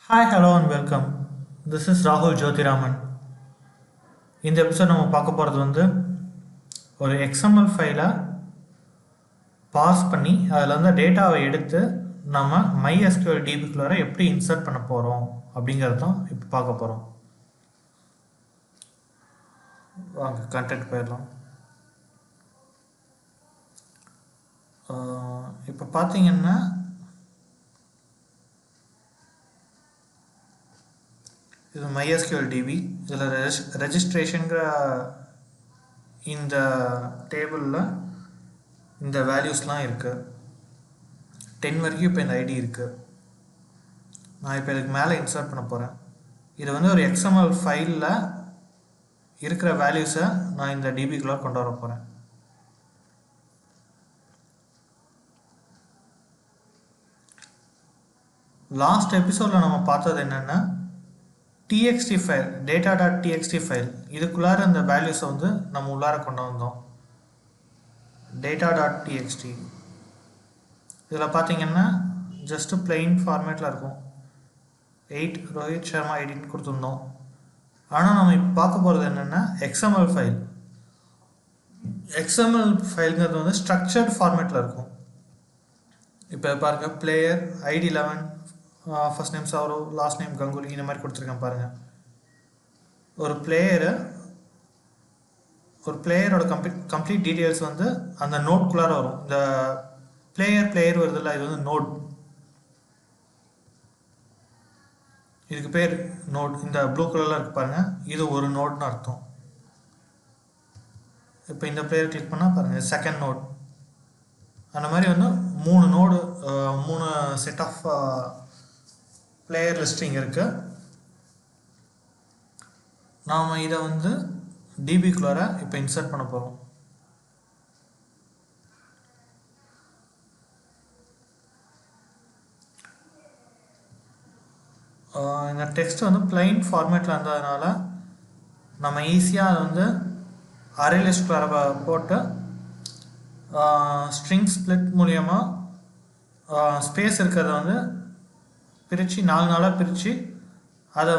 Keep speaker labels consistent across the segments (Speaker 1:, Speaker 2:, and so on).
Speaker 1: Hi, hello, and welcome. This is Rahul Jyotiraman. இந்த episode நம்ம பார்க்க போகிறது ஒரு XML ஃபைலை பாஸ் பண்ணி அதில் டேட்டாவை எடுத்து நம்ம MySQL DBக்குள்ளார எப்படி இன்சர்ட் பண்ண போகிறோம் அப்படிங்கிறது தான் இப்போ பார்க்க போகிறோம். வாங்க கண்டென்ட் போயிடலாம். இப்போ பார்த்தீங்கன்னா இது MySQL DB. இதில் ரெஜிஸ்ட்ரேஷனுங்கிற இந்த டேபிளில் இந்த வேல்யூஸ்லாம் இருக்குது. 10 வரைக்கும் இப்போ இந்த ஐடி இருக்குது. நான் இப்போ இதுக்கு மேலே இன்சர்ட் பண்ண போகிறேன். இது ஒரு XML ஃபைலில் இருக்கிற வேல்யூஸை நான் இந்த டிபிக்குள்ளே கொண்டு வர போகிறேன். லாஸ்ட் எபிசோடில் நம்ம பார்த்தது என்னென்னா txt ஃபைல், data.txt ஃபைல், இதுக்குள்ளார இந்த வேல்யூஸை நம்ம உள்ளார கொண்டு வந்தோம். data.txt இதில் பார்த்தீங்கன்னா ஜஸ்ட்டு பிளெயின் ஃபார்மேட்டில் இருக்கும். 8 ரோஹித் சர்மா ஐடின்னு கொடுத்துருந்தோம். ஆனால் நம்ம இப்போ பார்க்க போகிறது என்னென்னா XML ஃபைல். XML ஃபைலுங்கிறது ஸ்ட்ரக்சர்ட் ஃபார்மேட்டில் இருக்கும். இப்போ பாருங்கள், player ID 11, first name Sourav, last name Ganguly, இந்த மாதிரி கொடுத்துருக்கேன் பாருங்கள். ஒரு பிளேயரோட கம்ப்ளீட் டீட்டெயில்ஸ் அந்த நோட்குள்ளார வரும். இந்த பிளேயர் வருதில்ல, இது நோட். இதுக்கு பேர் நோட். இந்த ப்ளூ கலரில் இருக்கு பாருங்கள், இது ஒரு நோட்னு அர்த்தம். இப்போ இந்த பிளேயர் கிளிக் பண்ணால் பாருங்கள், செகண்ட் நோட். அந்த மாதிரி 3 node, 3 set of player listing இருக்குது. நாம் இதை டிபிக்குள்ளார இப்போ இன்சர்ட் பண்ண போகிறோம். இந்த டெக்ஸ்ட் பிளைன் ஃபார்மேட்டில் இருந்ததுனால நம்ம ஈஸியாக அதை அரே லிஸ்ட்குள்ளார போட்டு ஸ்ட்ரிங் ஸ்ப்ளிட் மூலியமாக ஸ்பேஸ் இருக்கிறத பிரித்து 4 நாளாக பிரித்து அதை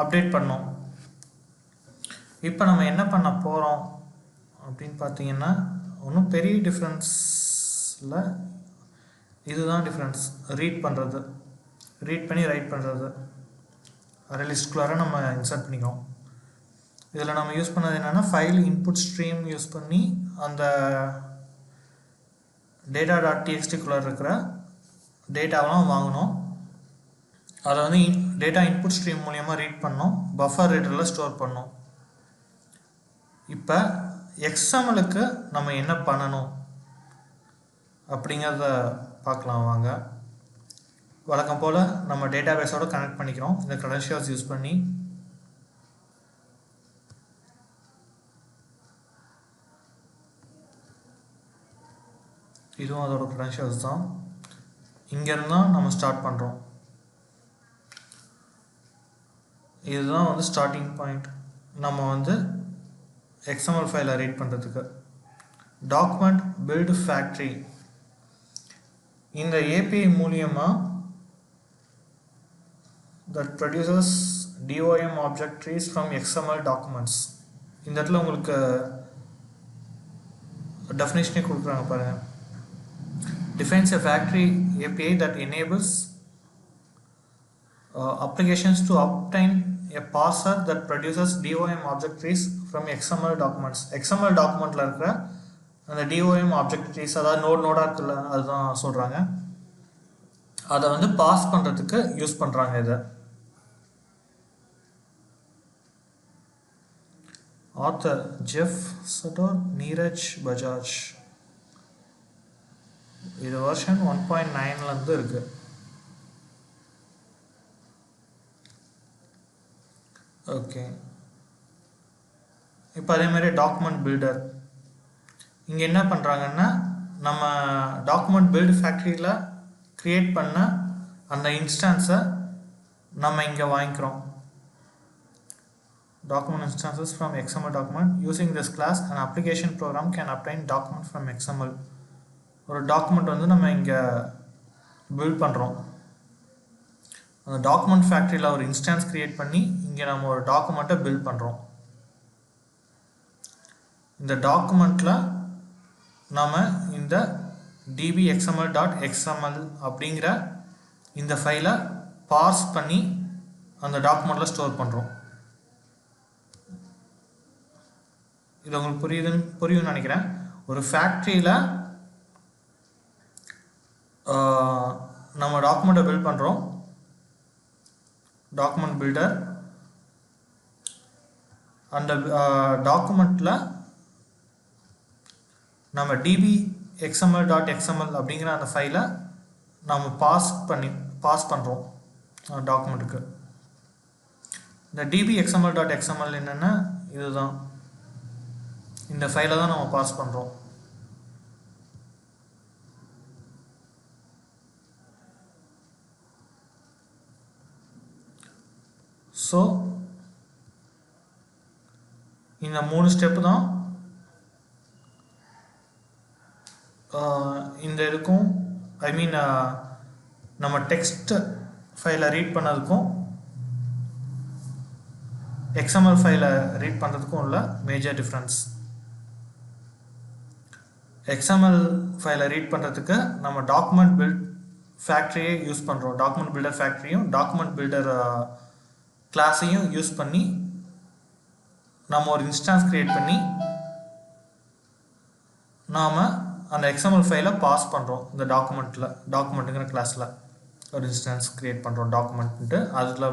Speaker 1: அப்டேட் பண்ணோம். இப்போ நம்ம என்ன பண்ண போகிறோம் அப்படின்னு பார்த்தீங்கன்னா ஒன்றும் பெரிய டிஃப்ரென்ஸ் இல்லை. இதுதான் டிஃப்ரென்ஸ். ரீட் பண்ணி ரைட் பண்ணுறது. அரே லிஸ்ட்குள்ளார நம்ம இன்சர்ட் பண்ணிக்கிறோம். இதில் நம்ம யூஸ் பண்ணது என்னென்னா ஃபைல் இன்புட் ஸ்ட்ரீம் யூஸ் பண்ணி அந்த data.txtக்குள்ளார இருக்கிற டேட்டாவெலாம் வாங்கணும். அதை டேட்டா இன்புட் ஸ்ட்ரீம் மூலியமாக ரீட் பண்ணோம், பஃபர் ரீடரில் ஸ்டோர் பண்ணோம். இப்போ XMLக்கு நம்ம என்ன பண்ணணும் அப்படிங்கிறத பார்க்கலாம் வாங்க. வழக்கம் போல் நம்ம டேட்டாபேஸோடு கனெக்ட் பண்ணிக்கிறோம் இந்த க்ரெடென்ஷியல்ஸ் யூஸ் பண்ணி. இதுவும் அதோட க்ரெடென்ஷியல்ஸ் தான். இங்கேருந்தான் நம்ம ஸ்டார்ட் பண்ணுறோம். இதுதான் ஸ்டார்டிங் பாயிண்ட். நம்ம XML ஃபைலை ரீட் பண்ணுறதுக்கு டாக்குமெண்ட் பில்ட் ஃபேக்ட்ரி இந்த API மூலியமாக that produces DOM object trees from XML documents. இந்த இடத்துல உங்களுக்கு டெஃபினேஷனே கொடுக்குறாங்க பாருங்கள். defines a factory API that enables applications to obtain a parser that produces DOM object trees from XML documents. XML documentல இருக்கிற அந்த DOM object trees, அதாவது நோடாக இருக்குல்ல, அதுதான் சொல்கிறாங்க. அதை பாஸ் பண்ணுறதுக்கு யூஸ் பண்ணுறாங்க. இதை ஆத்தர் ஜெஃப் சட்டோர், நீரஜ் பஜாஜ். இது வெர்ஷன் 1.9 இருக்குது. ஓகே, இப்போ அதேமாதிரி டாக்குமெண்ட் பில்டர். இங்கே என்ன பண்ணுறாங்கன்னா நம்ம டாக்குமெண்ட் பில்டு ஃபேக்ட்ரியில் க்ரியேட் பண்ண அந்த இன்ஸ்டான்ஸை நம்ம இங்கே வாங்கிக்கிறோம். Document instances from XML document. Using this class an application program can obtain document from XML. ஒரு டாக்குமெண்ட் நம்ம இங்கே பில்ட் பண்ணுறோம். அந்த டாக்குமெண்ட் ஃபேக்ட்ரியில் ஒரு இன்ஸ்டான்ஸ் க்ரியேட் பண்ணி இங்கே நம்ம ஒரு டாக்குமெண்ட்டை பில்ட் பண்ணுறோம். இந்த டாக்குமெண்ட்டில் நாம் இந்த dbxml.xml அப்படிங்கிற இந்த ஃபைலை பார்ஸ் பண்ணி அந்த டாக்குமெண்ட்டில் ஸ்டோர் பண்ணுறோம். இது உங்களுக்கு புரியும்னு நினைக்கிறேன். ஒரு ஃபேக்ட்ரியில் நம்ம டாக்குமெண்ட்டை பில்ட் பண்ணுறோம். டாக்குமெண்ட் பில்டர் அந்த டாக்குமெண்ட்டில் நம்ம dbxml.xml அப்படிங்கிற அந்த ஃபைலை நம்ம பாஸ் பண்ணுறோம் டாக்குமெண்ட்டுக்கு. இந்த dbxml.xml என்னென்னா இதுதான், இந்த ஃபைலை தான் நம்ம பாஸ் பண்ணுறோம். ஸோ இந்த 3 ஸ்டெப்பு தான் இந்த இருக்கும். ஐ மீன் நம்ம டெக்ஸ்ட் ஃபைலை ரீட் பண்ணதுக்கும் XML ஃபைலை ரீட் பண்ணுறதுக்கும் உள்ள மேஜர் டிஃப்ரென்ஸ். XML ஃபைலை ரீட் பண்ணுறதுக்கு நம்ம டாக்குமெண்ட் பில்ட் ஃபேக்ட்ரியை யூஸ் பண்ணுறோம். டாக்குமெண்ட் பில்டர் ஃபேக்ட்ரியும் டாக்குமெண்ட் பில்டர் கிளாஸையும் யூஸ் பண்ணி நம்ம ஒரு இன்ஸ்டான்ஸ் க்ரியேட் பண்ணி நாம் அந்த XML ஃபைலை பாஸ் பண்ணுறோம். இந்த டாக்குமெண்ட்டுங்கிற கிளாஸில் ஒரு இன்ஸ்டான்ஸ் க்ரியேட் பண்ணுறோம் டாக்குமெண்ட்டு. அதில்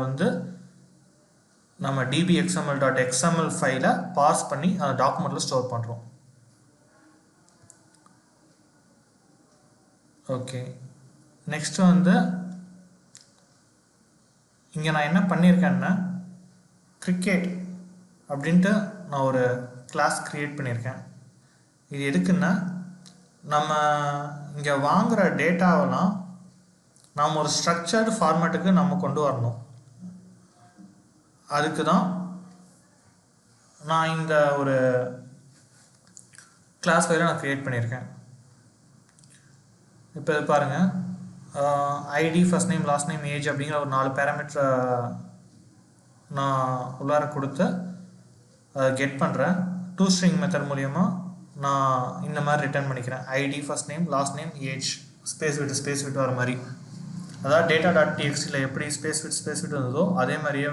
Speaker 1: நம்ம dbxml.xml ஃபைலை பாஸ் பண்ணி அந்த டாக்குமெண்ட்டில் ஸ்டோர் பண்ணுறோம். ஓகே, நெக்ஸ்ட்டு இங்கே நான் என்ன பண்ணியிருக்கேன்னா கிரிக்கெட் அப்படின்ட்டு நான் ஒரு கிளாஸ் க்ரியேட் பண்ணியிருக்கேன். இது எதுக்குன்னா நம்ம இங்கே வாங்குகிற டேட்டாவெல்லாம் நாம் ஒரு ஸ்ட்ரக்சர்டு ஃபார்மேட்டுக்கு நம்ம கொண்டு வரணும். அதுக்கு தான் நான் இந்த ஒரு கிளாஸ் ஃபைலை நான் க்ரியேட் பண்ணியிருக்கேன். இப்போ இது பாருங்கள், ID, first name, last name, age அப்படிங்கிற ஒரு 4 பேராமீட்டரை நான் உள்ளார கொடுத்து அதை கெட் பண்ணுறேன். டூ ஸ்ட்ரிங் மெத்தட் மூலிமா நான் இந்த மாதிரி ரிட்டர்ன் பண்ணிக்கிறேன். ID, first name, last name, age, space விட்டு வர மாதிரி. அதாவது data.txtல எப்படி ஸ்பேஸ் விட்டு வந்ததோ அதே மாதிரியே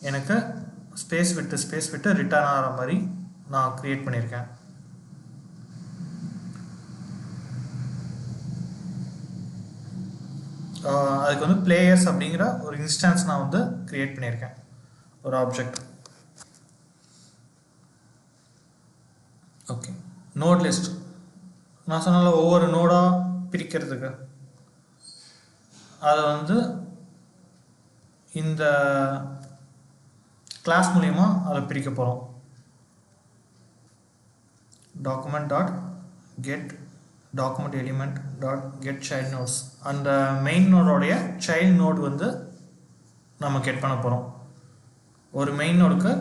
Speaker 1: எனக்கு ஸ்பேஸ் விட்டு ரிட்டர்ன் ஆகிற மாதிரி நான் க்ரியேட் பண்ணியிருக்கேன். அதுக்கு பிளேயர்ஸ் அப்படிங்கிற ஒரு இன்ஸ்டான்ஸ் நான் க்ரியேட் பண்ணியிருக்கேன், ஒரு ஆப்ஜெக்ட். ஓகே, நோட் லிஸ்ட் நான் சொன்னால ஒவ்வொரு நோடாக பிரிக்கிறதுக்கு அதை இந்த கிளாஸ் மூலிமா அதை பிரிக்க போகிறோம். document.get document element.get child nodes, அந்த மெயின் நோடோடைய சைல்டு நோடு நம்ம கெட் பண்ண போகிறோம். ஒரு மெயின் நோடுக்கு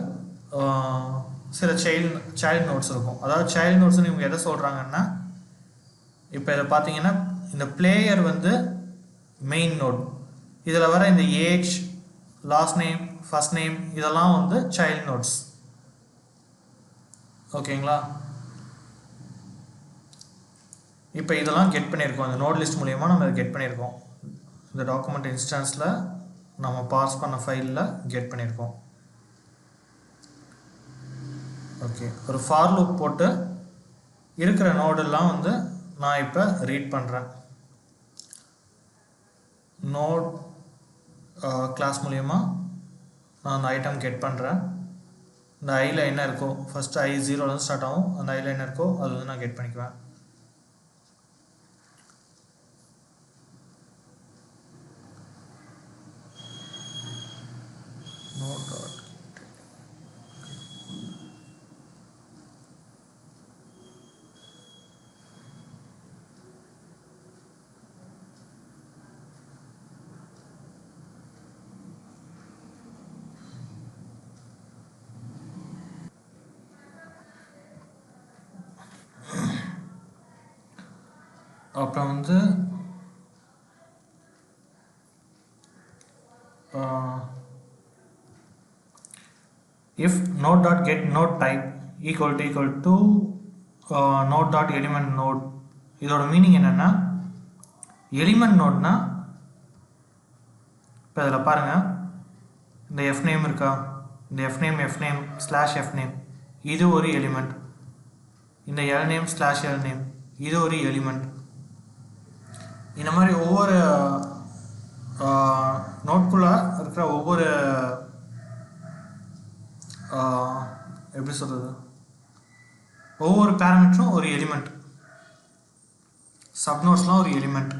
Speaker 1: சில சைல்டு நோட்ஸ் இருக்கும். அதாவது சைல்டு நோட்ஸ்னு இவங்க எதை சொல்கிறாங்கன்னா, இப்போ இதை பார்த்தீங்கன்னா இந்த பிளேயர் மெயின் நோட், இதில் வர இந்த age, last name, first name இதெல்லாம் சைல்டு நோட்ஸ். ஓகேங்களா? இப்போ இதெல்லாம் கெட் பண்ணியிருக்கோம், இந்த நோட் லிஸ்ட் மூலிமா நம்ம இதை கெட் பண்ணியிருக்கோம். இந்த டாக்குமெண்ட் இன்ஸ்டான்ஸில் நம்ம பாஸ் பண்ண ஃபைலில் கெட் பண்ணியிருக்கோம். ஓகே, ஒரு ஃபார் லூப் போட்டு இருக்கிற நோடெல்லாம் நான் இப்போ ரீட் பண்ணுறேன். நோட் கிளாஸ் மூலிமா நான் அந்த ஐட்டம் கெட் பண்ணுறேன். இந்த ஐயில் என்ன இருக்கோ, ஃபஸ்ட்டு ஐ 0 ஸ்டார்ட் ஆகும், அந்த ஐயில் என்ன இருக்கோ அது நான் கெட் பண்ணிக்குவேன். அப்புறம் if node dot get node type equal to node dot element node. இதோட மீனிங் என்னன்னா எலிமெண்ட் நோட்னா இப்போ இதில் பாருங்கள் இந்த எஃப் நேம் இருக்கா, இந்த F name slash F name இது ஒரு எலிமெண்ட், இந்த L name slash L name இது ஒரு எலிமெண்ட். இந்த மாதிரி ஒவ்வொரு நோட்குள்ளே இருக்கிற ஒவ்வொரு எப்படி சொல்கிறது, ஒவ்வொரு பேராமீட்டரும் ஒரு எலிமெண்ட், சப்நோட்ஸ்லாம் ஒரு எலிமெண்ட்.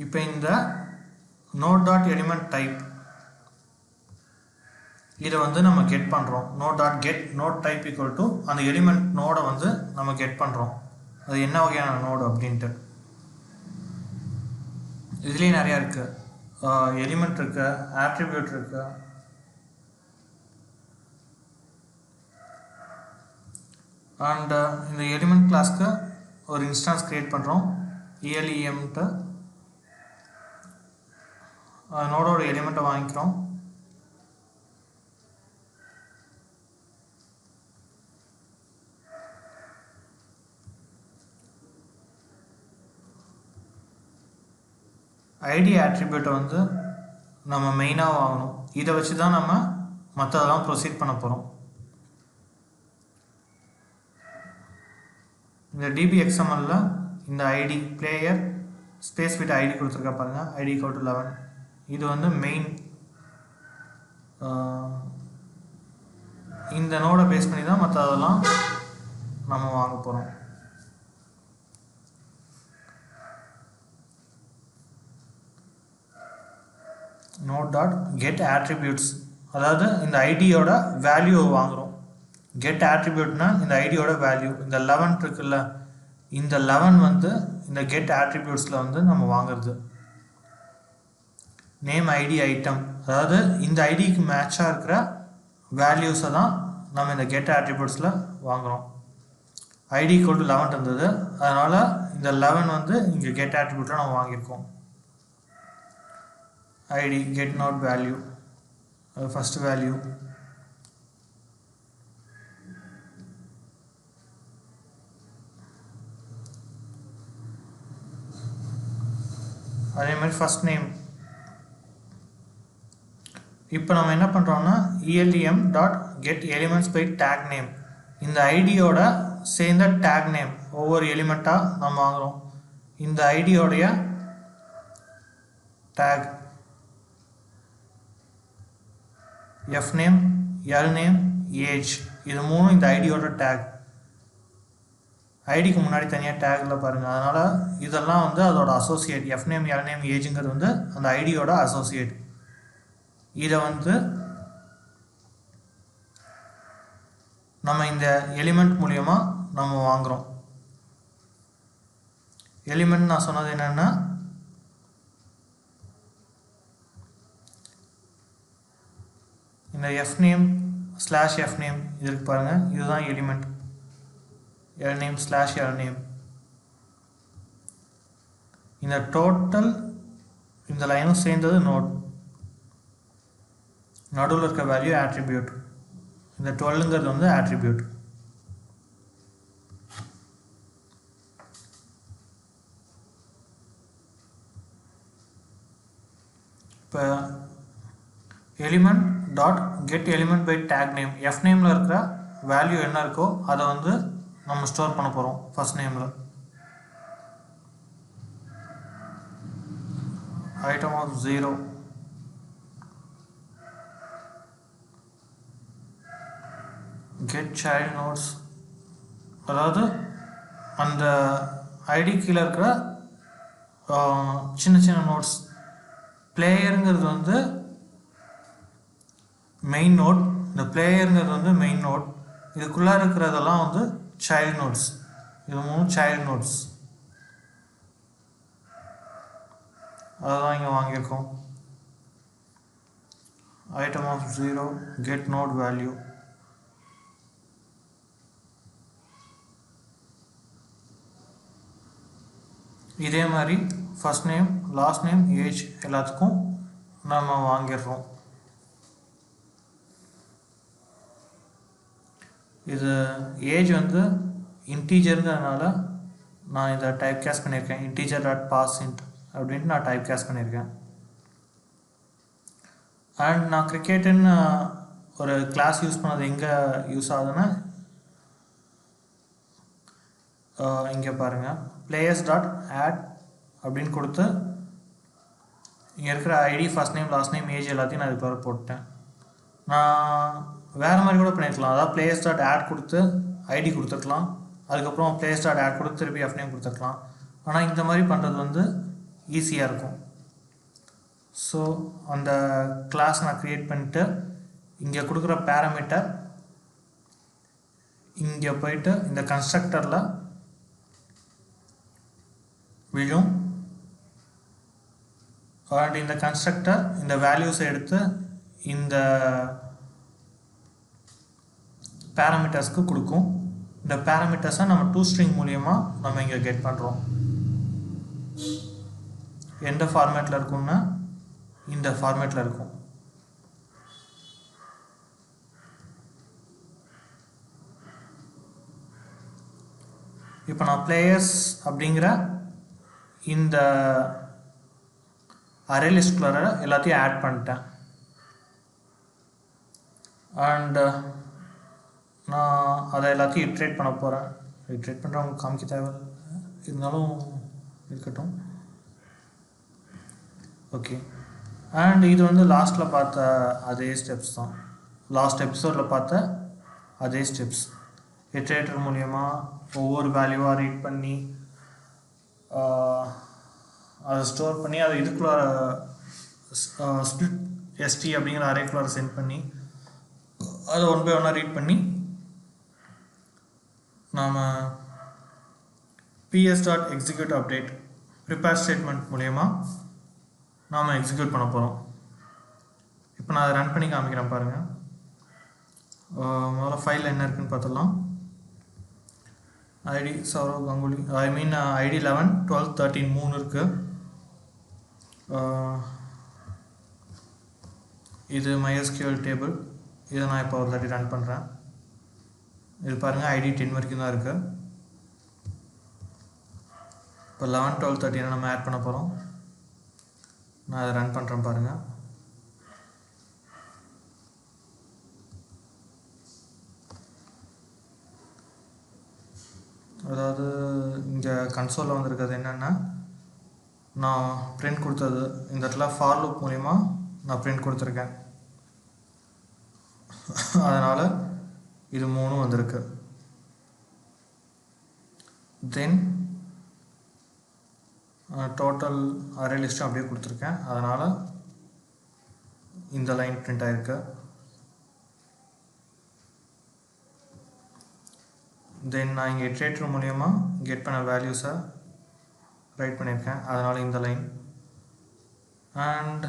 Speaker 1: இப்போ இந்த நோட் டாட் எலிமெண்ட் டைப் இதை வந்து நம்ம கெட் பண்ணுறோம். Node dot get node type equal to அந்த எலிமெண்ட் நோடை வந்து நம்ம கெட் பண்ணுறோம், அது என்ன வகையான நோடு அப்படின்ட்டு. இதுலேயே நிறையா இருக்குது, எலிமெண்ட் இருக்குது, ஆட்ரிபியூட் இருக்குது. அண்ட் இந்த எலிமெண்ட் கிளாஸ்க்கு ஒரு இன்ஸ்டான்ஸ் க்ரியேட் பண்ணுறோம் ELEMட்டு. நோடோட எலிமெண்ட்டை வாங்கிக்கிறோம். ஐடி ஆட்ரிபியூட்டை வந்து நம்ம மெயினாக வாங்கணும். இதை வச்சு தான் நம்ம மற்றதெல்லாம் ப்ரொசீட் பண்ண போகிறோம். இந்த DBXML இந்த ID player space with ID கொடுத்துருக்கா பாருங்கள், ஐடி ஈக்குவல் டு 11. இது வந்து மெயின். இந்த நோடை பேஸ் பண்ணி தான் மற்றதெல்லாம் நம்ம வாங்க போகிறோம். நோட் டாட் கெட் ஆட்ரிபியூட்ஸ், அதாவது இந்த ஐடியோட வேல்யூவை வாங்குகிறோம். கெட் ஆட்ரிபியூட்னா இந்த ஐடியோட வேல்யூ, இந்த 11 இருக்குல்ல, இந்த 11 வந்து இந்த கெட் ஆட்ரிபியூட்ஸில் வந்து நம்ம வாங்குறது. நேம் ஐடி ஐட்டம், அதாவது இந்த ஐடிக்கு மேட்சாக இருக்கிற வேல்யூஸை தான் நம்ம இந்த கெட் ஆட்ரிபியூட்ஸில் வாங்குகிறோம். ஐடி ஈக்குவல் டு 11 இருந்தது, அதனால் இந்த 11 வந்து இங்கே கெட் ஆட்ரிபியூட்டில் நம்ம வாங்கியிருக்கோம். ஐடி கெட் நோட் வேல்யூ, அது ஃபஸ்ட் வேல்யூ. அதே மாதிரி ஃபஸ்ட் நேம். இப்போ நம்ம என்ன பண்ணுறோம்னா ELEM dot get elements bye take name, இந்த ஐடியோட சேர்ந்த டேக் நேம் ஒவ்வொரு எலிமெண்ட்டாக நம்ம வாங்குகிறோம். இந்த ஐடியோடைய tag F name, L name, age, இது மூணும் இந்த ஐடியோட டேக். ஐடிக்கு முன்னாடி தனியாக டேக்கில் பாருங்கள், அதனால் இதெல்லாம் வந்து அதோட associate. F name, L name, ஏஜுங்கிறது வந்து அந்த ஐடியோட அசோசியேட். இதை வந்து நம்ம இந்த எலிமெண்ட் மூலமா நம்ம வாங்குகிறோம். எலிமெண்ட் நான் சொன்னது என்னென்னா இந்த F name slash F name இதுக்கு பாருங்கள், இதுதான் element. L name slash L name, இந்த டோட்டல் இந்த லைனும் சேர்ந்தது நோட். நடுவில் இருக்க வேல்யூ ஆட்ரிபியூட், இந்த 12ங்கிறது வந்து ஆட்ரிபியூட். இப்போ element dot get element bye take name, F நேமில் இருக்கிற வேல்யூ என்ன இருக்கோ அதை வந்து நம்ம ஸ்டோர் பண்ண போகிறோம் ஃபர்ஸ்ட் நேமில். Item of 0, get child nodes, அதாவது அந்த ஐடி கீழே இருக்கிற சின்ன சின்ன நோட்ஸ். பிளேயருங்கிறது வந்து மெயின் நோட், இந்த பிளேயருங்கிறது வந்து மெயின் நோட். இதுக்குள்ளே இருக்கிறதெல்லாம் வந்து சைல்ட் நோட்ஸ், இது மூணு சைல்ட் நோட்ஸ். அதுதான் இங்கே வாங்கியிருக்கோம். Item of 0 get node value. இதே மாதிரி first name last name age எல்லாத்துக்கும் நம்ம வாங்கிடுறோம். இது ஏஜ் வந்து இன்டீஜருங்கிறதுனால நான் இதை டைப் கேஸ்ட் பண்ணியிருக்கேன். இன்டீஜர் டாட் பாஸ்இன்ட் அப்படின்ட்டு நான் டைப் கேஸ்ட் பண்ணியிருக்கேன். அண்ட் நான் கிரிக்கெட்டுன்னு ஒரு கிளாஸ் யூஸ் பண்ணது எங்கே யூஸ் ஆகுதுன்னா இங்கே பாருங்கள், பிளேயர்ஸ் டாட் ஆட் அப்படின்னு கொடுத்து இங்கே இருக்கிற ID first name last name age எல்லாத்தையும் நான் இதுக்கு போட்டேன். நான் வேறு மாதிரி கூட பண்ணியிருக்கலாம். அதாவது பிளேயர்ஸ் டாட் ஆட் கொடுத்து ஐடி கொடுத்துருக்கலாம், அதுக்கப்புறம் பிளேயர்ஸ் டாட் ஆட் கொடுத்து திருப்பி எஃப் நேம் கொடுத்துருக்கலாம். ஆனால் இந்த மாதிரி பண்ணுறது வந்து ஈஸியாக இருக்கும். ஸோ அந்த கிளாஸ் நான் க்ரியேட் பண்ணிட்டு இங்கே கொடுக்குற பேராமீட்டர் இங்கே போயிட்டு இந்த கன்ஸ்ட்ரக்டரில் விழும். அண்ட் இந்த கன்ஸ்ட்ரக்டர் இந்த வேல்யூஸை எடுத்து இந்த பேராமீட்டர்ஸ்க்கு கொடுக்கும். இந்த பேராமீட்டர்ஸை நம்ம toString மூலியமாக நம்ம இங்கே கெட் பண்ணுறோம். எந்த ஃபார்மேட்டில் இருக்கும்னா இந்த ஃபார்மேட்டில் இருக்கும். இப்போ நான் பிளேயர்ஸ் அப்படிங்கிற இந்த அரே லிஸ்ட்குள்ளார எல்லாத்தையும் ஆட் பண்ணிட்டேன். அண்டு நான் அதை எல்லாத்தையும் இட்ரேட் பண்ண போகிறேன். இட்ரேட் பண்ணுறவங்க காமிக்க தேவை இருந்தாலும் இருக்கட்டும். ஓகே, அண்ட் இது வந்து லாஸ்ட்டில் பார்த்த அதே ஸ்டெப்ஸ் தான். லாஸ்ட் எபிசோடில் பார்த்த அதே ஸ்டெப்ஸ். இட்ரேட்டர் மூலயமா ஒவ்வொரு வேல்யூவாக ரீட் பண்ணி அதை ஸ்டோர் பண்ணி அதை இதுக்குள்ளே ஸ்பிளிட் எஸ்டி அப்படிங்கிற அரேக்குள்ளார சென்ட் பண்ணி அதை ஒன் பை ஒன்னாக ரீட் பண்ணி நாம் ps.execute update ப்ரிப்பேர் ஸ்டேட்மெண்ட் மூலயமா நாம் எக்ஸிக்யூட் பண்ண போகிறோம். இப்போ நான் அதை ரன் பண்ணி காமிக்கிறேன் பாருங்கள். முதல்ல ஃபைல் என்ன இருக்குன்னு பார்த்துடலாம். ஐடி சௌரவ் கங்குலி, ஐடி 11 12 13 3 இருக்குது. இது MySQL டேபிள். இதை நான் இப்போ ஒரு தாட்டி ரன் பண்ணுறேன். இது பாருங்கள், ஐடி 10 வரைக்கும் தான் இருக்குது. இப்போ 11 12 13 நம்ம ஆட் பண்ண போகிறோம். நான் அதை ரன் பண்ணுறேன் பாருங்கள். அதாவது இங்கே கன்சோலில் வந்திருக்கிறது என்னென்னா, நான் பிரிண்ட் கொடுத்தது இந்த இடத்துல ஃபார் லூப் மூலிமா நான் பிரிண்ட் கொடுத்துருக்கேன். அதனால் இது 3 வந்திருக்கு. தென் டோட்டல் அரே லிஸ்ட்டும் அப்படியே கொடுத்துருக்கேன். அதனால் இந்த லைன் பிரிண்ட் ஆகிருக்கு. தென் நான் இங்கே இட்ரேட்டர் மூலயமா கெட் பண்ண வேல்யூஸை ரைட் பண்ணியிருக்கேன். அதனால் இந்த லைன். அண்ட்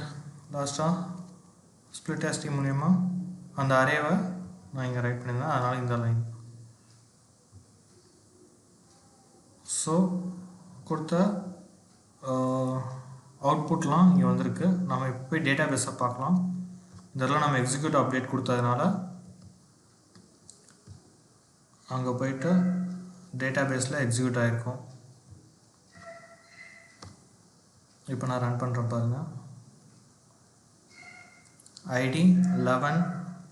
Speaker 1: லாஸ்ட்டாக ஸ்பிளிட் எஸ்டி மூலயமா அந்த அரேவை நான் இங்கே ரைட் பண்ணியிருந்தேன். அதனால் இந்த லைன். ஸோ கொடுத்த அவுட்புட்லாம் இங்கே வந்திருக்கு. நம்ம இப்போ போய் டேட்டா பேஸை பார்க்கலாம். இதெல்லாம் நம்ம எக்ஸிக்யூட் அப்டேட் கொடுத்ததுனால அங்கே போயிட்டு டேட்டா பேஸில் எக்ஸிக்யூட் ஆகிருக்கும். இப்போ நான் ரன் பண்ணுறேன் பாருங்கள். ஐடி 11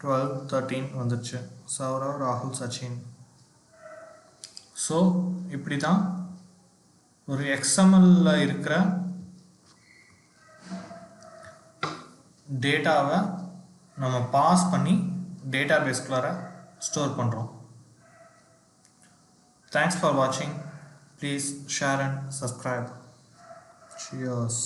Speaker 1: 12 13 வந்துடுச்சு. சௌரவ், ராகுல், சச்சின். ஸோ இப்படி தான் ஒரு XML இருக்கிற டேட்டாவை நம்ம பாஸ் பண்ணி டேட்டா பேஸ்குள்ளார ஸ்டோர் பண்ணுறோம். Thanks for watching. Please share and subscribe. Cheers.